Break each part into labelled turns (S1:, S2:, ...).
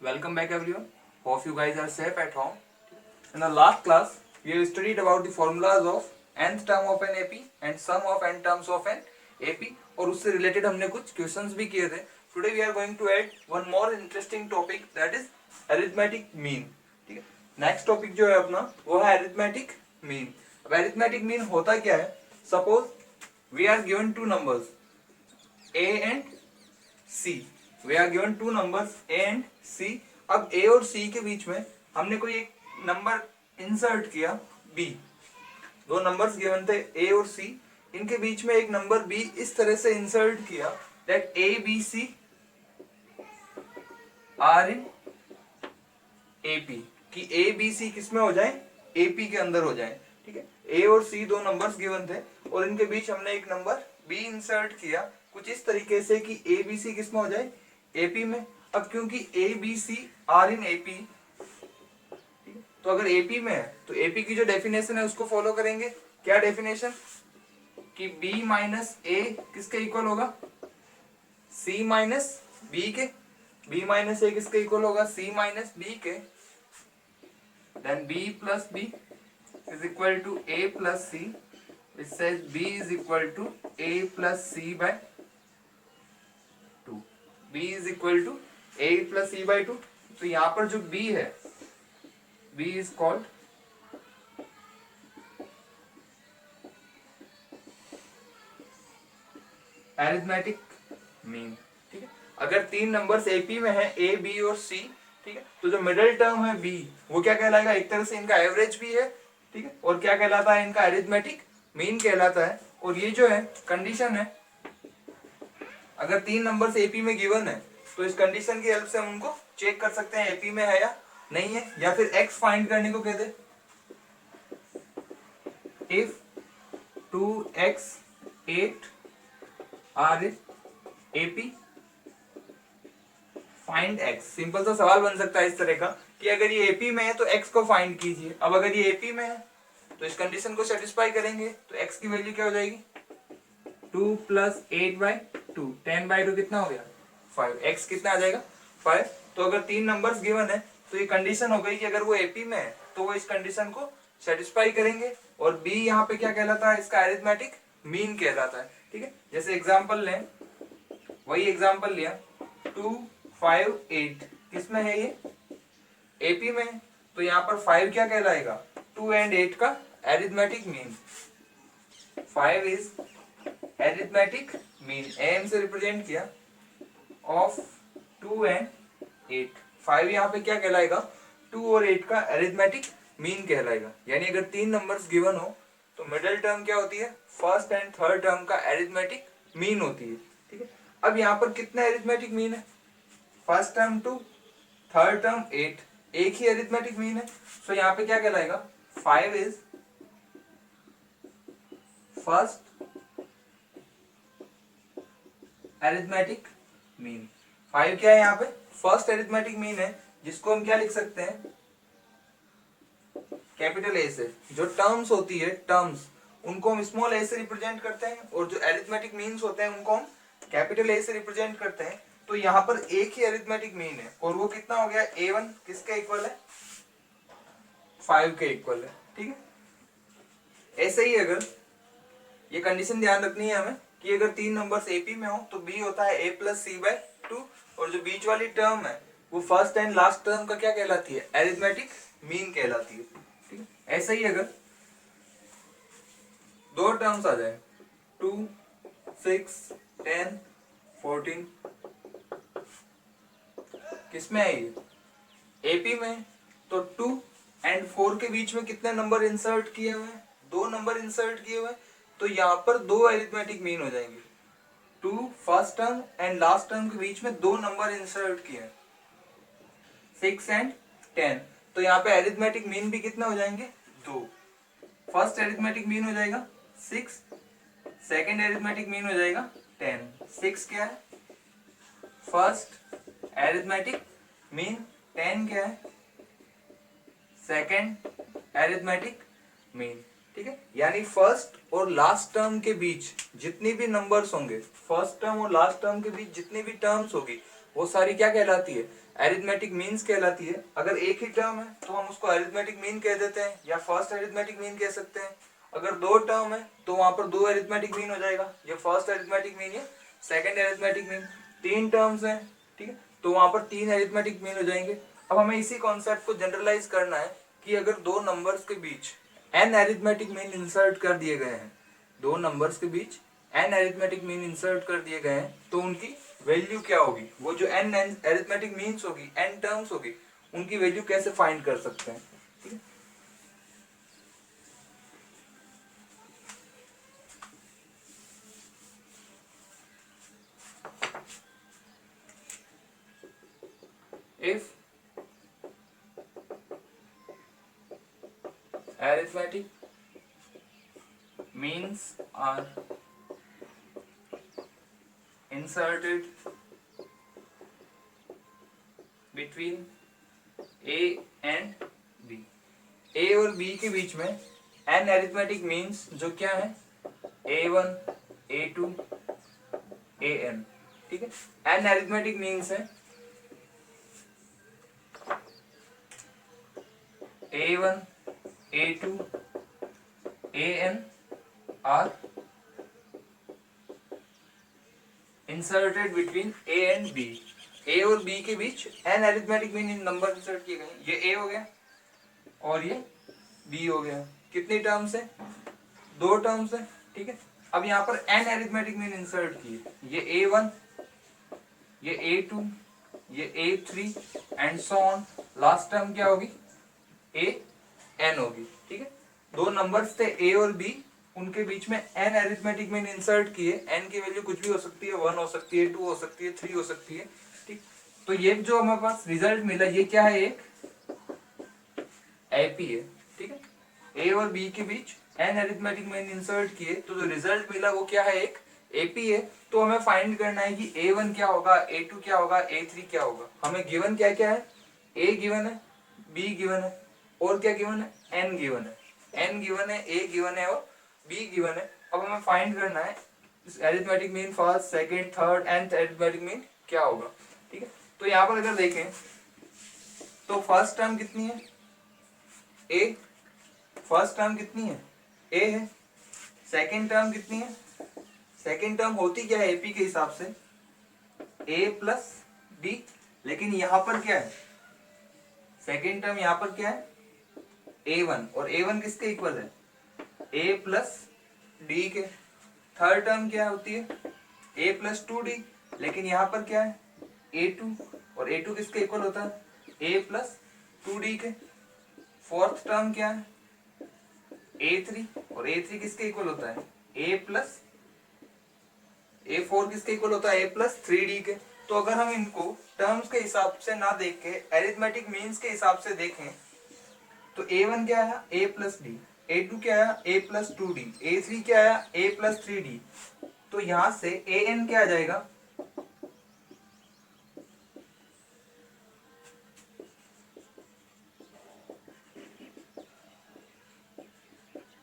S1: Welcome back everyone. Hope you guys are safe at home. In the last class, we have studied about the formulas of nth term of an AP and sum of n terms of an AP और उससे related हमने कुछ questions भी किए थे. Today we are going to add one more interesting topic that is arithmetic mean. ठीक है. Next topic जो है अपना वो है arithmetic mean. अब arithmetic mean होता क्या है? Suppose we are given two numbers A and C. We are given two numbers A and C. अब A और C के बीच में हमने कोई एक नंबर इंसर्ट किया B. दो नंबर्स गिवन थे A और C. इनके बीच में एक नंबर B इस तरह से इंसर्ट किया that A B C are in AP कि A B C किस में हो जाए AP के अंदर हो जाए. ठीक है. A और C दो नंबर्स गिवन थे और इनके बीच हमने एक नंबर B इंसर्ट किया कुछ इस तरीके से कि A B C किस में हो जाए AP में. अब क्योंकि A B C are in AP, तो अगर AP में है तो AP की जो डेफिनेशन है उसको फॉलो करेंगे. क्या डेफिनेशन कि B माइनस A किसके इक्वल होगा C माइनस B के. B माइनस A किसके इक्वल होगा C माइनस B के. Then B plus B is equal to A plus C, which says B is equal to A plus C by 2. B is equal to A plus C by 2. तो यहाँ पर जो B है B is called arithmetic mean. ठीक है. अगर तीन numbers AP में है A B और C, ठीक है, तो जो मिडिल टर्म है B वो क्या कहलाएगा, एक तरह से इनका एवरेज भी है. ठीक है. और क्या कहलाता है, इनका अरिथमेटिक मीन कहलाता है. और ये जो है कंडीशन है, अगर तीन नंबर्स AP में गिवन है तो इस कंडीशन की हेल्प से हम उनको चेक कर सकते हैं AP में है या नहीं है. या फिर X फाइंड करने को कहते, if 2x 8 are in AP find X. Simple सा सवाल बन सकता है इस तरह का कि अगर ये AP में है तो X को फाइंड कीजिए. अब अगर ये AP में है तो इस कंडीशन को सेटिस्फाई करेंगे तो X की वैल्यू क्या हो जाएगी 2 प्लस 8 बाई 2. 10 बाई 2 कितना हो गया 5. X कितना आ जाएगा 5. तो अगर तीन नंबर्स गिवन है तो ये कंडीशन हो गई कि अगर वो AP में है तो वो इस कंडीशन को सेटिस्फाई करेंगे. और B यहाँ पे क्या कहलाता है, इसका अरिथमेटिक मीन कहलाता है. ठीक है. जैसे एग्जांपल लें, वही एग्जांपल लिया 2 5 8 किसमें है ये AP में. तो यहाँ पर 5 क्या कहलाएगा 2 एंड 8 का arithmetic mean. 5 is arithmetic mean AM से रिप्रेजेंट किया ऑफ 2 एंड 8. 5 यहाँ पे क्या कहलाएगा 2 और 8 का अरिथमेटिक मीन कहलाएगा. यानी अगर तीन नंबर्स गिवन हो तो मिडिल टर्म क्या होती है, फर्स्ट एंड थर्ड टर्म का अरिथमेटिक मीन होती है. ठीक है. अब यहाँ पर कितने अरिथमेटिक मीन है, फर्स्ट टर्म 2 थर्ड टर्म 8, एक ही अरिथमेटिक मीन है. सो यहाँ पे क्या कहलाएगा 5 इज फर्स्ट अरिथमेटिक मीन. 5 क्या है यहाँ पे फर्स्ट अरिथमेटिक मीन है, जिसको हम क्या लिख सकते हैं कैपिटल A से. जो टर्म्स होती है टर्म्स उनको हम स्मॉल a से रिप्रेजेंट करते हैं और जो अरिथमेटिक मीन्स होते हैं उनको हम कैपिटल A से रिप्रेजेंट करते हैं. तो यहाँ पर एक ही अरिथमेटिक मीन है और वो कितना हो गया A1 किसके इक्वल है 5 के इक्वल है. ठीक है. ऐसे ही अगर ये कंडीशन ध्यान रखनी है हमें कि अगर तीन नंबर्स AP में हो तो B होता है A प्लस C बाय 2 और जो बीच वाली टर्म है वो फर्स्ट एंड लास्ट टर्म का क्या कहलाती है अरिथमेटिक मीन कहलाती है. ठीक है. ऐसा ही अगर दो टर्म्स आ जाए 2 6 10 14 किसमें है ये AP में, तो 2 एंड 4 के बीच में कितने नंबर इंसर्ट किए हुए हैं, दो नंबर इंसर्ट किए हुए हैं. तो यहाँ पर दो अरिथमेटिक मीन हो जाएंगे. 2 first term and last term के बीच में दो नंबर इंसर्ट किए हैं 6 एंड 10. तो यहाँ पे अरिथमेटिक मीन भी कितने हो जाएंगे 2. फर्स्ट अरिथमेटिक मीन हो जाएगा 6, सेकेंड अरिथमेटिक मीन हो जाएगा 10. 6 क्या है फर्स्ट अरिथमेटिक मीन, 10 क्या है सेकेंड अरिथमेटिक मीन. ठीक है. यानी फर्स्ट और लास्ट टर्म के बीच जितनी भी नंबर्स होंगे, फर्स्ट टर्म और लास्ट टर्म के बीच जितनी भी टर्म्स होगी वो सारी क्या कहलाती है एरिथमेटिक मीन्स कहलाती है। अगर एक ही टर्म है तो हम उसको एरिथमेटिक मीन कह देते हैं या फर्स्ट एरिथमेटिक मीन कह सकते हैं। अगर दो टर्म है तो वहां पर दो एरिथमेटिक मीन हो जाएगा, ये फर्स्ट एरिथमेटिक मीन या सेकंड एरिथमेटिक मीन। तीन टर्म्स हैं, ठीक है, तो वहां पर तीन एरिथमेटिक मीन हो जाएंगे। अब हमें इसी कॉन्सेप्ट को जनरलाइज करना है कि अगर दो नंबर्स के बीच एन एरिथमेटिक मीन इंसर्ट कर दिए गए हैं, दो नंबर्स के बीच एन एरिथमेटिक मीन इंसर्ट कर दिए गए हैं, तो उनकी वैल्यू क्या होगी, वो जो एन एरिथमेटिक मीन्स होगी, एन टर्म्स होगी, उनकी वैल्यू कैसे फाइंड कर सकते हैं, ठीक है। If arithmetic means are inserted between A and B, A और B के बीच में n अरिथमेटिक मीन्स जो क्या है A1, A2, AN, ठीक है, n अरिथमेटिक मीन्स है A1, A2, AN are inserted between A and B, A और B के बीच n arithmetic mean number insert किए गए, ये A हो गया और ये B हो गया। कितनी टर्म्स है, दो टर्म्स है, ठीक है। अब यहाँ पर n अरिथमेटिक मीन इंसर्ट किए, ये A1, ये A2, ये A3 and so on, last term क्या होगी AN होगी, ठीक है। दो नंबर्स थे A और B, उनके बीच में n अरिथमेटिक मीन इंसर्ट किए, n की वैल्यू कुछ भी हो सकती है, 1 हो सकती है, 2 हो सकती है, 3 हो सकती है, ठीक। तो ये जो हमारे पास रिजल्ट मिला ये क्या है, एक एपी है, ठीक है। ए और बी के बीच n अरिथमेटिक मीन इंसर्ट किए तो जो रिजल्ट मिला वो क्या है, एक एपी है। तो हमें फाइंड करना है कि A1 क्या होगा, A2 क्या होगा, A3 क्या होगा। हमें गिवन क्या क्या है, A गिवन है, B गिवन है और क्या गिवन है, N गिवन है, N गिवन है, A गिवन है और B गिवन है। अब हमें फाइंड करना है arithmetic mean first, second, third, nth arithmetic mean क्या होगा, ठीक है। तो यहाँ पर अगर देखें तो फर्स्ट टर्म कितनी है, ए, फर्स्ट टर्म कितनी है, ए है। सेकंड टर्म कितनी है, सेकंड टर्म होती क्या है एपी के हिसाब से ए प्लस डी, लेकिन यहां पर क्या है, सेकंड टर्म यहां पर क्या है A1, और A1 किसके इक्वल है, ए प्लस डी के। थर्ड टर्म क्या होती है ए प्लस 2D, लेकिन यहां पर क्या है A2, और A2 किसके इक्वल होता है ए प्लस 2D के। फोर्थ टर्म क्या है A3, और A3 किसके इक्वल होता है A प्लस A4 किसके इक्वल होता है A प्लस 3D के। तो अगर हम इनको टर्म्स के हिसाब से ना देख के अरिथमेटिक मीन्स के हिसाब से देखें तो A1 क्या आया A प्लस डी, A2 क्या आया A प्लस 2D, A3 क्या आया A प्लस 3D। तो यहां से AN क्या आ जाएगा,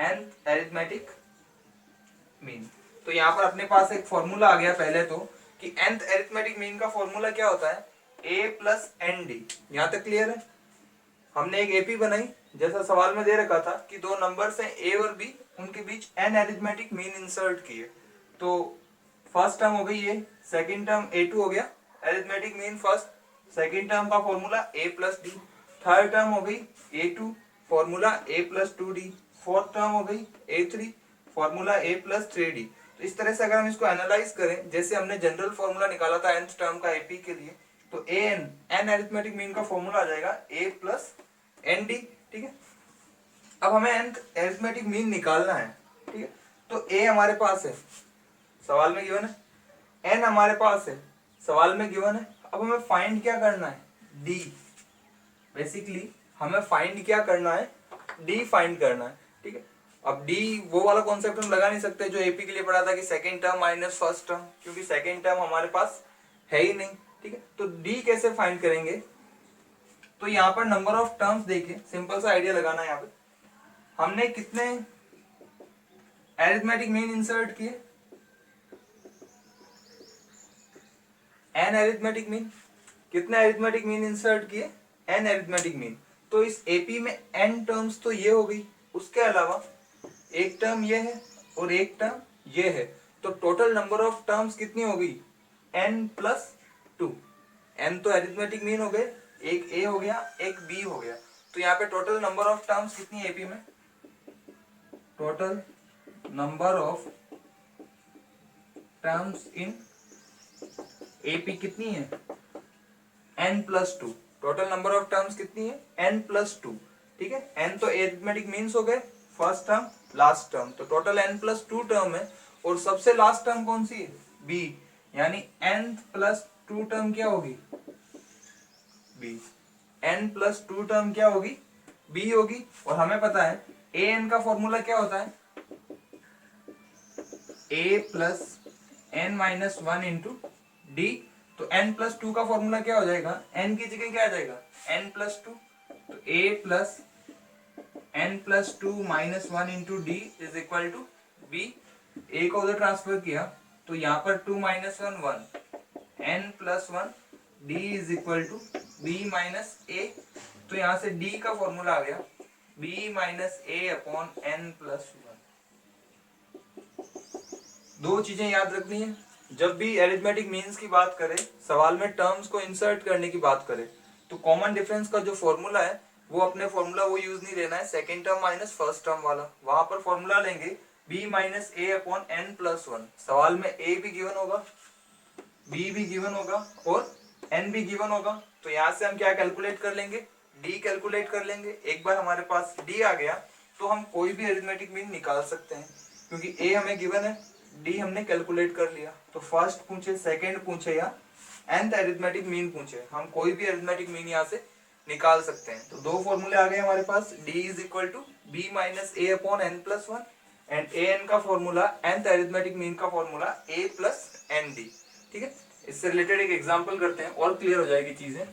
S1: nth अरिथमेटिक मीन। तो यहाँ पर अपने पास एक फॉर्मूला आ गया पहले तो कि nth अरिथमेटिक मीन का फॉर्मूला क्या होता है a प्लस एन डी। यहाँ तक क्लियर है। हमने एक एपी बनाई जैसा सवाल में दे रखा था कि दो नंबर्स हैं a और b, उनके बीच n अरिथमेटिक मीन इंसर्ट किए। तो फर्स्ट टर्म हो गई ये, सेकेंड टर्म A2 हो गया arithmetic mean first, second term का formula a plus D. Third term हो गई A2 formula a plus 2D। Fourth term हो गई A3 formula a plus 3D। तो इस तरह से अगर हम इसको एनालाइज करें, जैसे हमने जनरल फॉर्मूला निकाला था nth टर्म का एपी के लिए, तो एन अरिथमेटिक मीन का फॉर्मूला आ जाएगा a प्लस एन डी, ठीक है। अब हमें nth अरिथमेटिक मीन निकालना है, ठीक है। तो a हमारे पास है, सवाल में गिवन है, n हमारे पास है, सवाल में गिवन है। अब हमें फाइंड क्या करना है, d। बेसिकली हमें फाइंड क्या करना है, d फाइंड करना है, ठीक है। अब d वो वाला कॉन्सेप्ट हम लगा नहीं सकते जो एपी के लिए पढ़ा था कि second term minus first term, क्योंकि सेकंड टर्म हमारे पास है ही नहीं, ठीक है। तो d कैसे फाइंड करेंगे, तो यहाँ पर नंबर ऑफ टर्म्स देखिए, सिंपल सा आइडिया लगाना है। यहाँ पे हमने कितने अरिथमेटिक मीन इंसर्ट किए, n अरिथमेटिक मीन, कितने अरिथमेटिक मीन इंसर्ट किए, n अरिथमेटिक मीन। तो इस एपी में n टर्म्स तो ये हो गई, उसके अलावा एक टर्म ये है और एक टर्म ये है, तो टोटल नंबर ऑफ टर्म्स कितनी हो गई, n+2। n तो अरिथमेटिक मीन हो गए, एक a हो गया एक b हो गया, तो यहाँ पे टोटल नंबर ऑफ टर्म्स कितनी है एपी में, total number of terms in AP कितनी है, n+2। Total number of terms कितनी है, n+2। ठीक है, n तो अरिथमेटिक मीन्स हो गए, फर्स्ट टर्म लास्ट टर्म, तो टोटल n+2 टर्म है, और सबसे लास्ट टर्म कौन सी है, b, यानी n+2 टर्म क्या होगी, b। n+2 टर्म क्या होगी, b होगी। और हमें पता है an का फॉर्मूला क्या होता है, a+n-1 इंटू डी। तो n+2 का फॉर्मूला क्या हो जाएगा, n की जगह क्या आ जाएगा, n+2, तो a+n+2-1 into d is equal to b। a को उधर ट्रांसफर किया तो यहाँ पर 2 - 1 1, n+1 d is equal to b minus a। तो यहाँ से d का फॉर्मूला आ गया b minus a upon n+1। दो चीजें याद रखनी है, जब भी अरिथमेटिक मीन्स की बात करें, सवाल में टर्म्स को इंसर्ट करने की बात करें, तो कॉमन डिफरेंस का जो फॉर्मूला है वो अपने फॉर्मूला वो यूज नहीं लेना है second term minus first term वाला, वहां पर फॉर्मूला लेंगे b minus a upon n+1। सवाल में a भी गिवन होगा, b भी गिवन होगा और n भी गिवन होगा, तो यहाँ से हम क्या कैलकुलेट कर लेंगे, d कैलकुलेट कर लेंगे। एक बार हमारे पास d आ गया तो हम कोई भी अरिथमेटिक मीन निकाल सकते हैं, क्योंकि a हमें गिवन है, d हमने कैलकुलेट कर लिया। तो फर्स्ट पूछे सेकंड पूछे या nth अरिथमेटिक मीन पूछे, हम कोई भी अरिथमेटिक मीन यहाँ से निकाल सकते हैं। तो दो फॉर्मूले आ गए हमारे पास, d is equal to b minus a upon n+1 and an का फॉर्मूला, nth अरिथमेटिक मीन का formula a plus n d. ठीक है, इससे रिलेटेड एक एग्जांपल करते हैं और क्लियर हो जाएगी चीजें।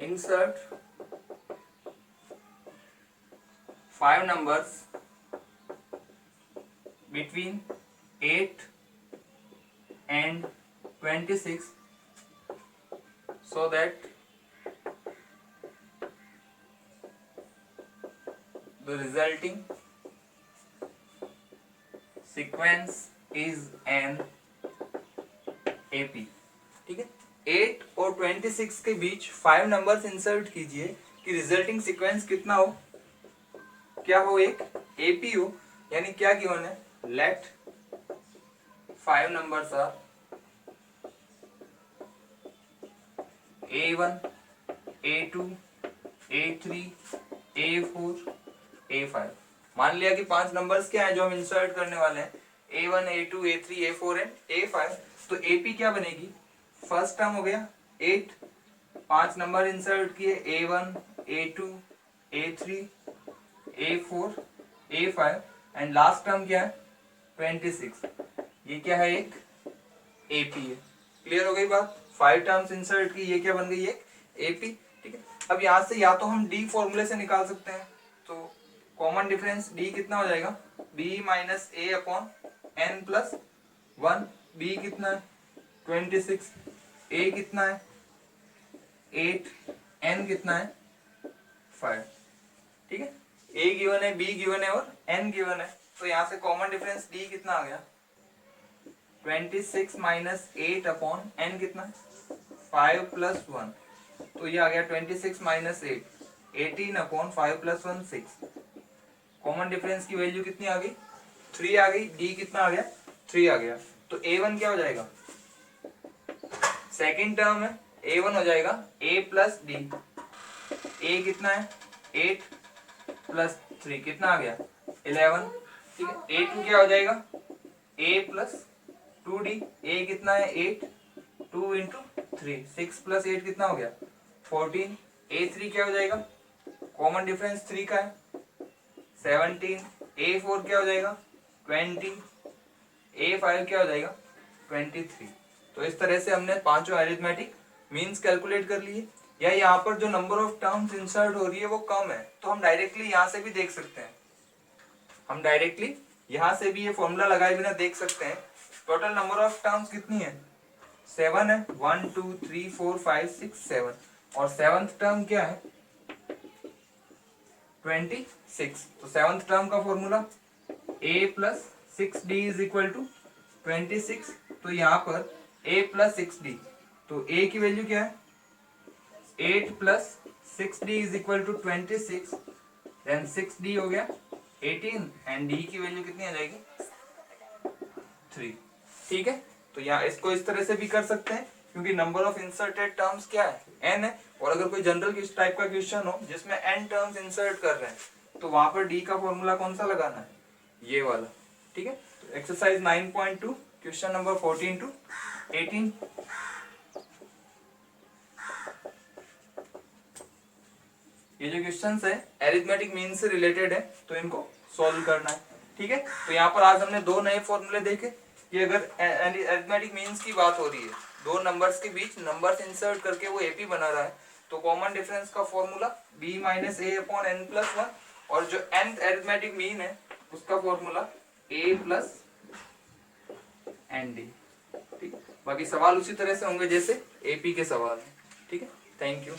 S1: Insert 5 numbers between 8 and 26 so that the resulting sequence is an AP। ठीक है, 8 और 26 के बीच 5 नंबर्स इंसर्ट कीजिए कि रिजल्टिंग सीक्वेंस कितना हो, क्या हो, एक एपी हो। यानी क्या गिवन है, late 5 numbers are A1 A2 A3 A4 A5। मान लिया कि 5 नंबर्स क्या है जो हम इंसर्ट करने वाले हैं, A1 A2 A3 A4 and A5। तो एपी क्या बनेगी, फर्स्ट टर्म हो गया 8, 5 नंबर इंसर्ट किए A1 A2 A3 A4 A5 and last term क्या है 26। ये क्या है, एक एपी है। क्लियर हो गई बात, 5 टर्म्स इंसर्ट की, ये क्या बन गई, एक एपी। ठीक है, अब यहाँ से या तो हम डी फॉर्मूले से निकाल सकते हैं, तो कॉमन डिफरेंस डी कितना हो जाएगा, B minus a upon n+1। B कितना है 26, ए कितना है 8, n कितना है 5। ठीक है, ए गिवन है, बी गिवन है और n गिवन है, तो यहाँ से कॉमन डिफरेंस डी कितना आ गया 26 माइनस 8 अपॉन n कितना 5 + 1, तो ये आ गया 26 माइनस 8 18 अपॉन 5 + 1 6। कॉमन डिफरेंस की वैल्यू कितनी आ गई 3 आ गई, d कितना आ गया 3 आ गया। तो a1 क्या हो जाएगा, सेकंड टर्म है, a1 हो जाएगा a प्लस डी। a कितना है 8 प्लस 3 कितना आ गया 11। ठीक है, a2 क्या हो जाएगा a प्लस 2d। a कितना है 8, 2 इंटू 3 6 प्लस 8 कितना हो गया 14। a3 क्या हो जाएगा, कॉमन डिफरेंस 3 का है 17। a4 क्या हो जाएगा 20। A5 क्या हो जाएगा 23। तो इस तरह से हमने पांचों अरिथमेटिक मीन्स कैलकुलेट कर लिए। या यहाँ पर जो नंबर ऑफ टर्म्स इंसर्ट हो रही है वो कम है, तो हम डायरेक्टली यहाँ से भी देख सकते हैं, हम डायरेक्टली यहाँ से भी ये फॉर्मूला लगाए बिना देख सकते हैं। टोटल नंबर ऑफ टर्म्स कितनी है 7 है, 1 2 3 4 5 6 7, और सेवंथ टर्म क्या है 26। तो सेवंथ टर्म का formula a plus 6d is equal to 26। तो यहाँ पर a प्लस 6d, तो a की वैल्यू क्या है 8 plus 6d is equal to 26, then 6d हो गया 18 एंड d की वैल्यू कितनी आ जाएगी 3। ठीक है, तो यहाँ इसको इस तरह से भी कर सकते हैं क्योंकि नंबर ऑफ इंसर्टेड टर्म्स क्या है n है, और अगर कोई जनरल इस टाइप का क्वेश्चन हो जिसमें n टर्म्स इंसर्ट कर रहे हैं तो वहां पर d का फॉर्मूला कौन सा लगाना है, ये वाला। ठीक है, तो एक्सरसाइज 9.2 क्वेश्चन नंबर 14 टू 18। ये जो क्वेश्चंस है अरिथमेटिक मीन से रिलेटेड है, तो इनको सॉल्व करना है। ठीक है, तो यहाँ पर आज हमने दो नए फॉर्मूले देखे कि अगर अरिथमेटिक मीन्स की बात हो रही है, दो नंबर्स के बीच नंबर्स इंसर्ट करके वो एपी बना रहा है, तो कॉमन डिफरेंस का formula b minus a upon n plus one, और जो nth अरिथमेटिक मीन है उसका formula a plus n d. ठीक, बाकी सवाल उसी तरह से होंगे जैसे एपी के सवाल हैं। ठीक है, थैंक यू।